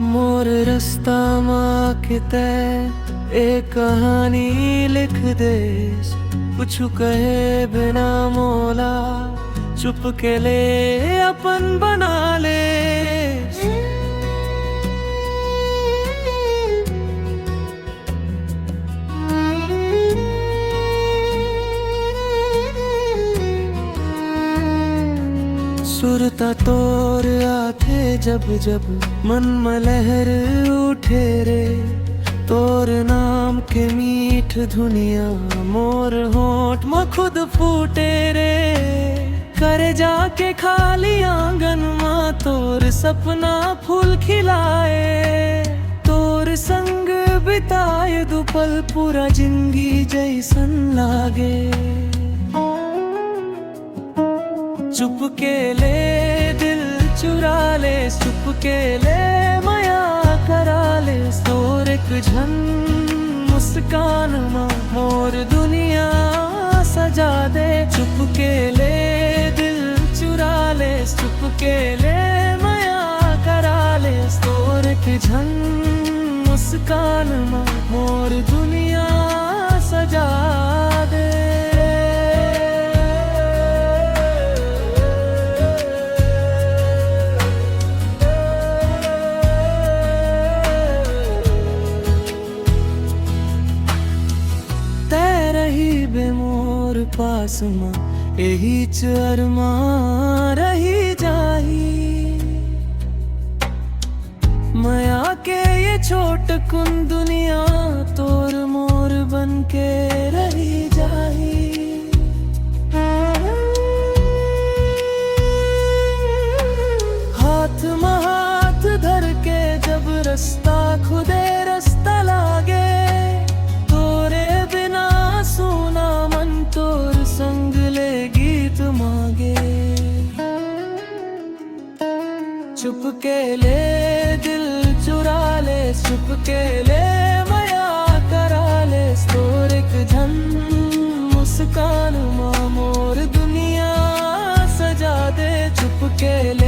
मोर रास्ता माँ के तय एक कहानी लिख दे। कुछ कहे बिना मोला चुप के ले अपन बना ले। सुरता तोर आथे जब जब मन में लहर उठे रे। तोर नाम के मीठ धुनिया मोर होठ में खुद फूटे रे। करे जाके खाली आंगन माँ तोर सपना फूल खिलाए। तोर संग बिताए दुपल पूरा जिंदगी जैसन लागे। चुप के ले दिल चुरा ले, चुप के ले माया करा ले। तोर एक झन मुस्कान माँ मोर दुनिया सजा दे। चुप के ले दिल चुरा ले, चुप के ले माया करा ले। तोर एक झन मुस्कान माँ मोर दुनिया सजा दे। मोर पास माँ यही चरमा रही जाही। माया के ये छोट कुन दुनिया तोर मोर बन के रही जाही। हाथ में हाथ धर के जब रास्ता खुदे रास्ता लागे। तोरे बिना सुना मन तोर संग ले गीत मांगे। चुप के ले दिल चुरा ले, चुप के ले माया करा ले। तोर एक झन मुस्कान माँ मोर दुनिया सजा दे। चुप के ले